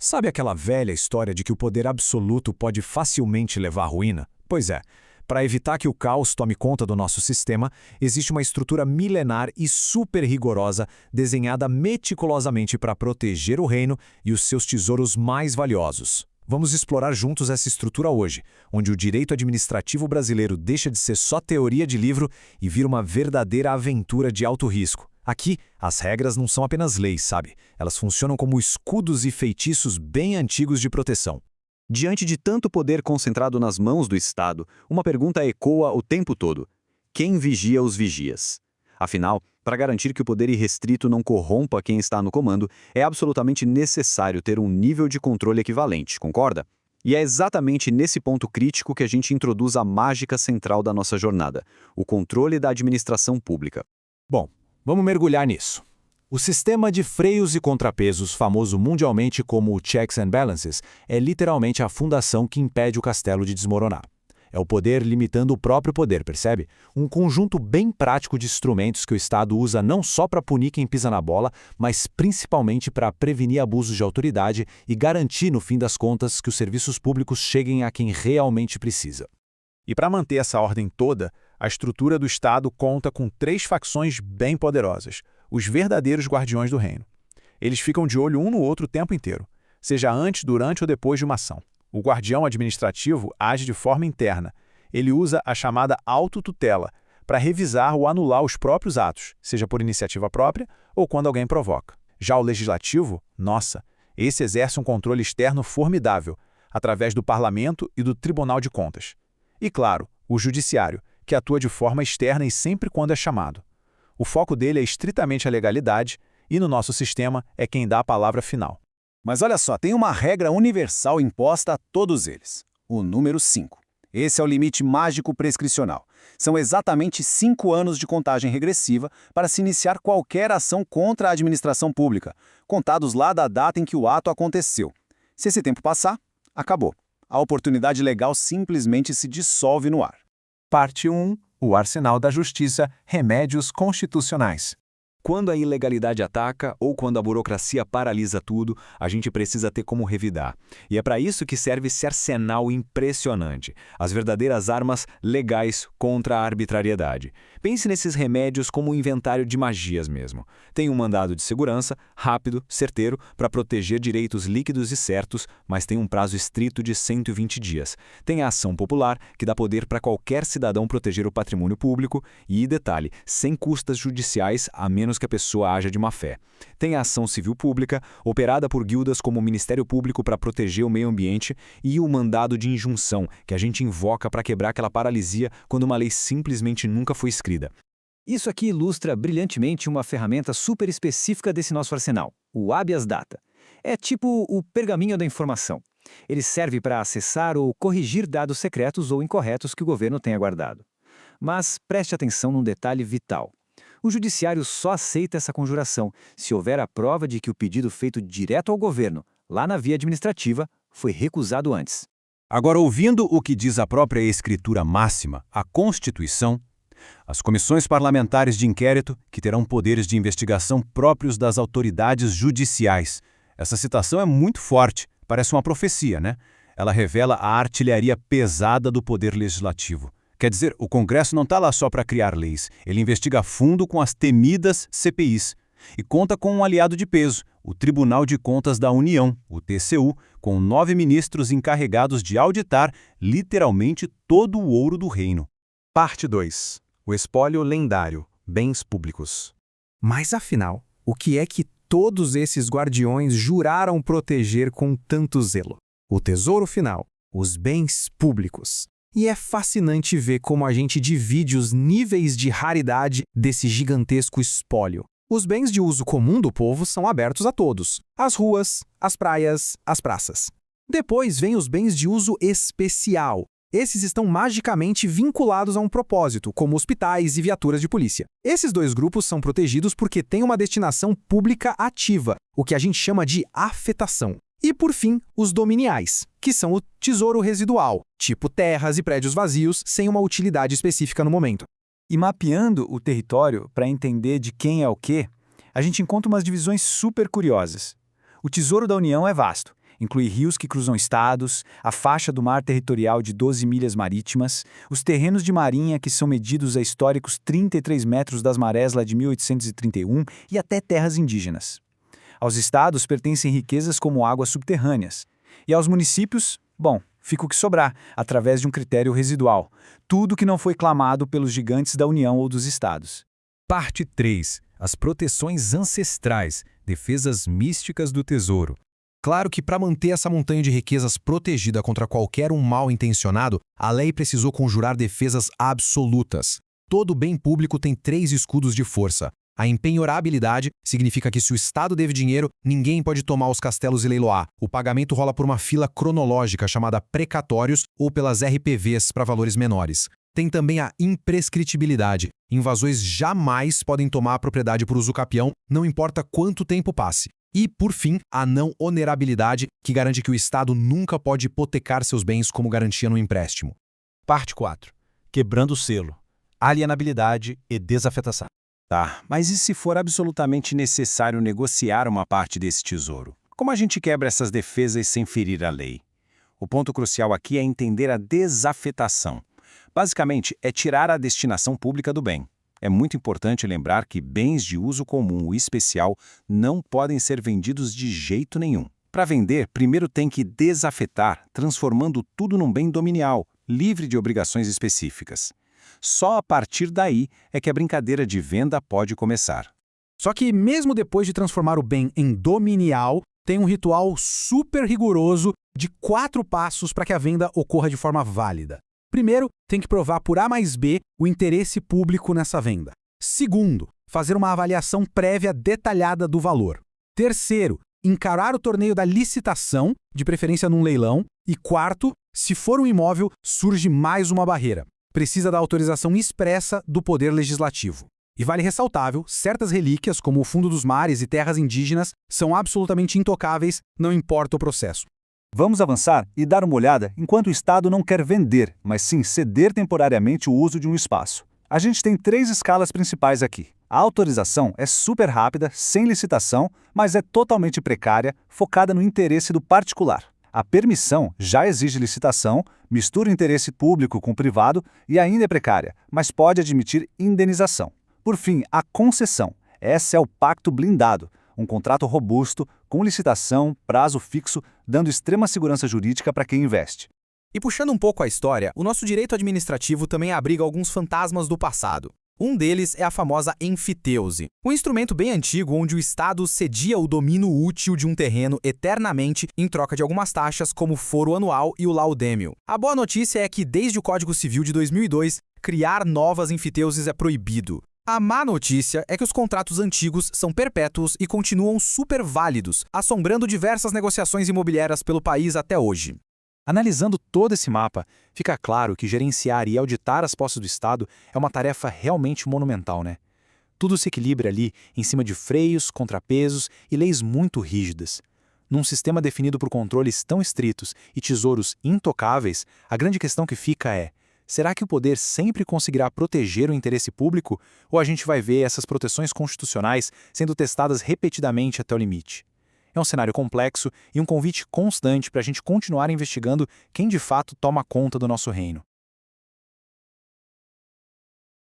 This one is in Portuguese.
Sabe aquela velha história de que o poder absoluto pode facilmente levar à ruína? Pois é. Para evitar que o caos tome conta do nosso sistema, existe uma estrutura milenar e super rigorosa desenhada meticulosamente para proteger o reino e os seus tesouros mais valiosos. Vamos explorar juntos essa estrutura hoje, onde o direito administrativo brasileiro deixa de ser só teoria de livro e vira uma verdadeira aventura de alto risco. Aqui, as regras não são apenas leis, sabe? Elas funcionam como escudos e feitiços bem antigos de proteção. Diante de tanto poder concentrado nas mãos do Estado, uma pergunta ecoa o tempo todo: quem vigia os vigias? Afinal, para garantir que o poder irrestrito não corrompa quem está no comando, é absolutamente necessário ter um nível de controle equivalente, concorda? E é exatamente nesse ponto crítico que a gente introduz a mágica central da nossa jornada: o controle da administração pública. Bom, vamos mergulhar nisso. O sistema de freios e contrapesos, famoso mundialmente como o Checks and Balances, é literalmente a fundação que impede o castelo de desmoronar. É o poder limitando o próprio poder, percebe? Um conjunto bem prático de instrumentos que o Estado usa não só para punir quem pisa na bola, mas principalmente para prevenir abusos de autoridade e garantir, no fim das contas, que os serviços públicos cheguem a quem realmente precisa. E para manter essa ordem toda, a estrutura do Estado conta com 3 facções bem poderosas: os verdadeiros guardiões do reino. Eles ficam de olho um no outro o tempo inteiro, seja antes, durante ou depois de uma ação. O guardião administrativo age de forma interna. Ele usa a chamada autotutela para revisar ou anular os próprios atos, seja por iniciativa própria ou quando alguém provoca. Já o legislativo, nossa, esse exerce um controle externo formidável, através do Parlamento e do Tribunal de Contas. E, claro, o judiciário, que atua de forma externa e sempre quando é chamado. O foco dele é estritamente a legalidade e, no nosso sistema, é quem dá a palavra final. Mas olha só, tem uma regra universal imposta a todos eles: o número 5. Esse é o limite mágico prescricional. São exatamente 5 anos de contagem regressiva para se iniciar qualquer ação contra a administração pública, contados lá da data em que o ato aconteceu. Se esse tempo passar, acabou. A oportunidade legal simplesmente se dissolve no ar. Parte 1. O Arsenal da Justiça, remédios constitucionais. Quando a ilegalidade ataca ou quando a burocracia paralisa tudo, a gente precisa ter como revidar. E é para isso que serve esse arsenal impressionante, as verdadeiras armas legais contra a arbitrariedade. Pense nesses remédios como um inventário de magias mesmo. Tem um mandado de segurança, rápido, certeiro, para proteger direitos líquidos e certos, mas tem um prazo estrito de 120 dias. Tem a ação popular, que dá poder para qualquer cidadão proteger o patrimônio público e, detalhe, sem custas judiciais, a menos que a pessoa haja de má fé. Tem a ação civil pública, operada por guildas como o Ministério Público para proteger o meio ambiente, e o mandado de injunção, que a gente invoca para quebrar aquela paralisia quando uma lei simplesmente nunca foi escrita. Isso aqui ilustra brilhantemente uma ferramenta super específica desse nosso arsenal, o habeas data. É tipo o pergaminho da informação. Ele serve para acessar ou corrigir dados secretos ou incorretos que o governo tenha guardado. Mas preste atenção num detalhe vital. O judiciário só aceita essa conjuração se houver a prova de que o pedido feito direto ao governo, lá na via administrativa, foi recusado antes. Agora, ouvindo o que diz a própria Escritura Máxima, a Constituição, as comissões parlamentares de inquérito, que terão poderes de investigação próprios das autoridades judiciais. Essa citação é muito forte, parece uma profecia, né? Ela revela a artilharia pesada do poder legislativo. Quer dizer, o Congresso não está lá só para criar leis, ele investiga a fundo com as temidas CPIs. E conta com um aliado de peso, o Tribunal de Contas da União, o TCU, com 9 ministros encarregados de auditar literalmente todo o ouro do reino. Parte 2. O espólio lendário, bens públicos. Mas afinal, o que é que todos esses guardiões juraram proteger com tanto zelo? O tesouro final, os bens públicos. E é fascinante ver como a gente divide os níveis de raridade desse gigantesco espólio. Os bens de uso comum do povo são abertos a todos: as ruas, as praias, as praças. Depois vem os bens de uso especial. Esses estão magicamente vinculados a um propósito, como hospitais e viaturas de polícia. Esses 2 grupos são protegidos porque têm uma destinação pública ativa, o que a gente chama de afetação. E, por fim, os dominiais, que são o tesouro residual, tipo terras e prédios vazios sem uma utilidade específica no momento. E mapeando o território para entender de quem é o quê, a gente encontra umas divisões super curiosas. O Tesouro da União é vasto. Inclui rios que cruzam estados, a faixa do mar territorial de 12 milhas marítimas, os terrenos de marinha que são medidos a históricos 33 metros das marés lá de 1831 e até terras indígenas. Aos estados pertencem riquezas como águas subterrâneas. E aos municípios, bom, fica o que sobrar, através de um critério residual. Tudo que não foi clamado pelos gigantes da União ou dos estados. Parte 3. As proteções ancestrais, defesas místicas do tesouro. Claro que para manter essa montanha de riquezas protegida contra qualquer um mal intencionado, a lei precisou conjurar defesas absolutas. Todo bem público tem 3 escudos de força. A empenhorabilidade significa que se o Estado deve dinheiro, ninguém pode tomar os castelos e leiloar. O pagamento rola por uma fila cronológica chamada precatórios ou pelas RPVs para valores menores. Tem também a imprescritibilidade. Invasões jamais podem tomar a propriedade por uso capião, não importa quanto tempo passe. E, por fim, a não onerabilidade, que garante que o Estado nunca pode hipotecar seus bens como garantia no empréstimo. Parte 4. Quebrando o selo. Alienabilidade e desafetação. Tá, mas e se for absolutamente necessário negociar uma parte desse tesouro? Como a gente quebra essas defesas sem ferir a lei? O ponto crucial aqui é entender a desafetação. Basicamente, é tirar a destinação pública do bem. É muito importante lembrar que bens de uso comum e especial não podem ser vendidos de jeito nenhum. Para vender, primeiro tem que desafetar, transformando tudo num bem dominial, livre de obrigações específicas. Só a partir daí é que a brincadeira de venda pode começar. Só que mesmo depois de transformar o bem em dominial, tem um ritual super rigoroso de 4 passos para que a venda ocorra de forma válida. Primeiro, tem que provar por A mais B o interesse público nessa venda. Segundo, fazer uma avaliação prévia detalhada do valor. Terceiro, encarar o torneio da licitação, de preferência num leilão. E quarto, se for um imóvel, surge mais uma barreira. Precisa da autorização expressa do Poder Legislativo. E vale ressaltável, certas relíquias, como o fundo dos mares e terras indígenas, são absolutamente intocáveis, não importa o processo. Vamos avançar e dar uma olhada enquanto o Estado não quer vender, mas sim ceder temporariamente o uso de um espaço. A gente tem 3 escalas principais aqui. A autorização é super rápida, sem licitação, mas é totalmente precária, focada no interesse do particular. A permissão já exige licitação, mistura o interesse público com o privado e ainda é precária, mas pode admitir indenização. Por fim, a concessão. Essa é o pacto blindado, um contrato robusto, com licitação, prazo fixo, dando extrema segurança jurídica para quem investe. E puxando um pouco a história, o nosso direito administrativo também abriga alguns fantasmas do passado. Um deles é a famosa enfiteuse, um instrumento bem antigo onde o Estado cedia o domínio útil de um terreno eternamente em troca de algumas taxas como o foro anual e o laudêmio. A boa notícia é que desde o Código Civil de 2002, criar novas enfiteuses é proibido. A má notícia é que os contratos antigos são perpétuos e continuam super válidos, assombrando diversas negociações imobiliárias pelo país até hoje. Analisando todo esse mapa, fica claro que gerenciar e auditar as posses do Estado é uma tarefa realmente monumental, né? Tudo se equilibra ali em cima de freios, contrapesos e leis muito rígidas. Num sistema definido por controles tão estritos e tesouros intocáveis, a grande questão que fica é: será que o poder sempre conseguirá proteger o interesse público, ou a gente vai ver essas proteções constitucionais sendo testadas repetidamente até o limite? É um cenário complexo e um convite constante para a gente continuar investigando quem de fato toma conta do nosso reino.